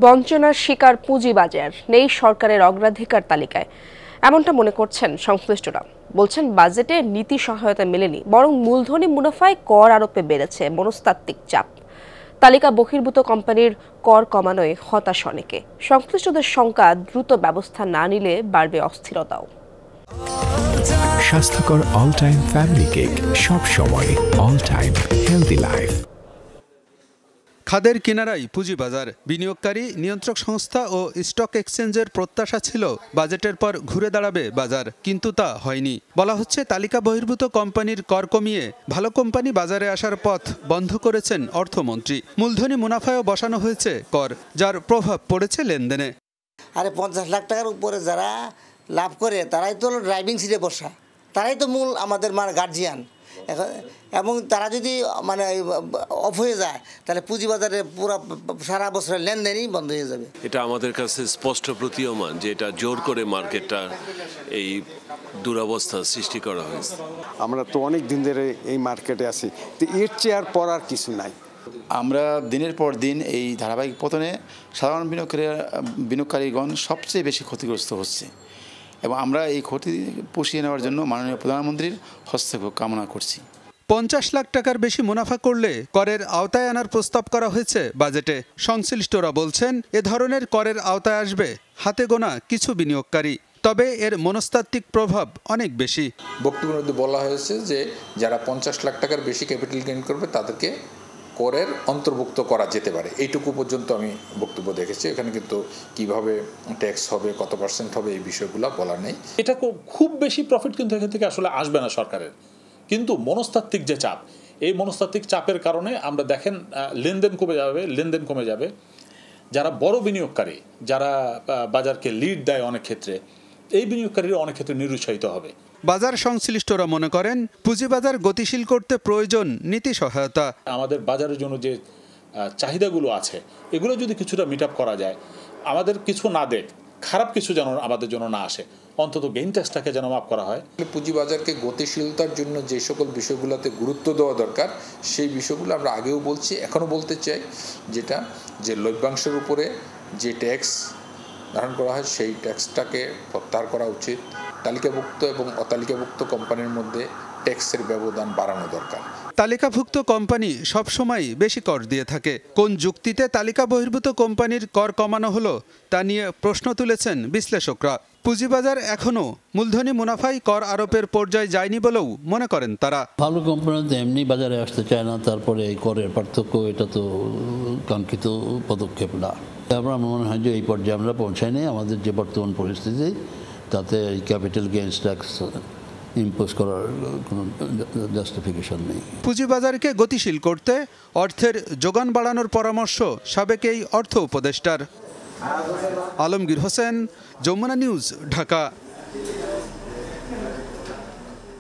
বঞ্চনার শিকার পুঁজিবাজার নেই সরকারের অগ্রাধিকার তালিকায়, এমনটা মনে করছেন সংশ্লিষ্টরা। বলছেন বাজেটে নীতি সহায়তা মেলেনি, বরং মূলধনী মুনাফায় কর আরোপে বেড়েছে মনস্তাত্ত্বিক চাপ। তালিকা বহির্ভূত কোম্পানির কর কমানোয় হতাশ অনেকে। সংশ্লিষ্টদের শঙ্কা, দ্রুত ব্যবস্থা না নিলে বাড়বে অস্থিরতাও। স্বাস্থ্যকর অল টাইম ফ্যামিলি কেক, সব সময় অল টাইম হেলদি লাইফ। খাদের কিনারায় পুঁজিবাজার, বিনিয়োগকারী, নিয়ন্ত্রক সংস্থা ও স্টক এক্সচেঞ্জের প্রত্যাশা ছিল বাজেটের পর ঘুরে দাঁড়াবে বাজার, কিন্তু তা হয়নি। বলা হচ্ছে তালিকা বহির্ভূত কোম্পানির কর কমিয়ে ভালো কোম্পানি বাজারে আসার পথ বন্ধ করেছেন অর্থমন্ত্রী। মূলধনী মুনাফায়ও বসানো হয়েছে কর, যার প্রভাব পড়েছে লেনদেনে। আরে 50 লাখ টাকার উপরে যারা লাভ করে তারাই তো ড্রাইভিং সিটে বসা, তারাই তো মূল আমাদের গার্জিয়ান। এবং তারা যদি অফ হয়ে যায় তাহলে পুঁজিবাজারে পুরো সারা বছরের লেনদেনই বন্ধ হয়ে যাবে। এটা আমাদের কাছে স্পষ্ট প্রতীয়মান যে এটা জোর করে মার্কেটটা এই দুরবস্থা সৃষ্টি করা হয়েছে। আমরা তো অনেক দিন ধরে এই মার্কেটে আছি, তো এর চেয়ে আর পড়ার কিছু নাই। আমরা দিনের পর দিন এই ধারাবাহিক পতনে সাধারণ বিনিয়োগকারীগণ সবচেয়ে বেশি ক্ষতিগ্রস্ত হচ্ছে এবং আমরা এই ক্ষতি পুষিয়ে নেওয়ার জন্য মাননীয় প্রধানমন্ত্রীর হস্তক্ষেপ কামনা করছি। 50 লাখ টাকার বেশি মুনাফা করলে করের আওতায় আনার প্রস্তাব করা হয়েছে বাজেটে। সংশ্লিষ্টরা বলছেন এ ধরনের করের আওতায় আসবে হাতে গোনা কিছু বিনিয়োগকারী, তবে এর মনস্তাত্ত্বিক প্রভাব অনেক বেশি। বক্তব্যের মধ্যে বলা হয়েছে যে যারা 50 লাখ টাকার বেশি ক্যাপিটাল গেইন করবে তাদেরকে করের অন্তর্ভুক্ত করা যেতে পারে, এইটুকু পর্যন্ত আমি বক্তব্য দেখেছি। এখানে কিন্তু কিভাবে ট্যাক্স হবে, কত পার্সেন্ট হবে, এই বিষয়গুলো বলা নেই। এটা খুব বেশি প্রফিট কিন্তু এখান থেকে আসলে আসবে না সরকারের, কিন্তু মনস্তাত্ত্বিক যে চাপ, এই মনস্তাত্ত্বিক চাপের কারণে আমরা দেখেন লেনদেন কমে যাবে। যারা বড় বিনিয়োগকারী, যারা বাজারকে লিড দেয় অনেক ক্ষেত্রে, এই বিনিয়োগকারীরা অনেক ক্ষেত্রে নিরুৎসাহিত হবে। বাজার সংশ্লিষ্টরা মনে করেন পুঁজিবাজার গতিশীল করতে প্রয়োজন নীতি সহায়তা। আমাদের বাজারের জন্য যে চাহিদাগুলো আছে এগুলো যদি কিছুটা মিট আপ করা যায়, আমাদের কিছু না দেখ, খারাপ কিছু যেন আমাদের জন্য না আসে, অন্তত গেইন ট্যাক্সটাকে যেন মাফ করা হয়। পুঁজিবাজারকে গতিশীলতার জন্য যে সকল বিষয়গুলোতে গুরুত্ব দেওয়া দরকার সেই বিষয়গুলো আমরা আগেও বলছি, এখনও বলতে চাই, যেটা যে লভ্যাংশের উপরে যে ট্যাক্স ধারণ করা হয় সেই ট্যাক্সটাকে প্রত্যাহার করা উচিত। তালিকাভুক্ত এবং অতালিকাভুক্ত কোম্পানির মধ্যে ট্যাক্সের ব্যবধান বাড়ানো দরকার। তালিকাভুক্ত কোম্পানি সবসময় বেশি কর দিয়ে থাকে। কোন যুক্তিতে তালিকা বহির্ভূত কোম্পানির কর কমানো হলো তা নিয়ে প্রশ্ন তুলেছেন বিশ্লেষকরা। পুঁজিবাজার এখনও মূলধনী মুনাফায় কর আরোপের পর্যায়ে যায়নি বলেও মনে করেন তারা। ভালো কোম্পানি তো এমনি বাজারে আসতে চায় না, তারপরে এই করের পার্থক্য, এটা তো কাঙ্ক্ষিত পদক্ষেপ না। আমার মনে হয় যে এই পর্যায়ে আমরা পৌঁছাইনি। আমাদের যে বর্তমান পরিস্থিতি তাতে এই ক্যাপিটাল গেইনস ট্যাক্স ইম্পোজ করার কোনো জাস্টিফিকেশন নেই। পুঁজিবাজারকে গতিশীল করতে অর্থের যোগান বাড়ানোর পরামর্শ সাবেক এই অর্থ উপদেষ্টার। আলমগীর হোসেন, যমুনা নিউজ, ঢাকা।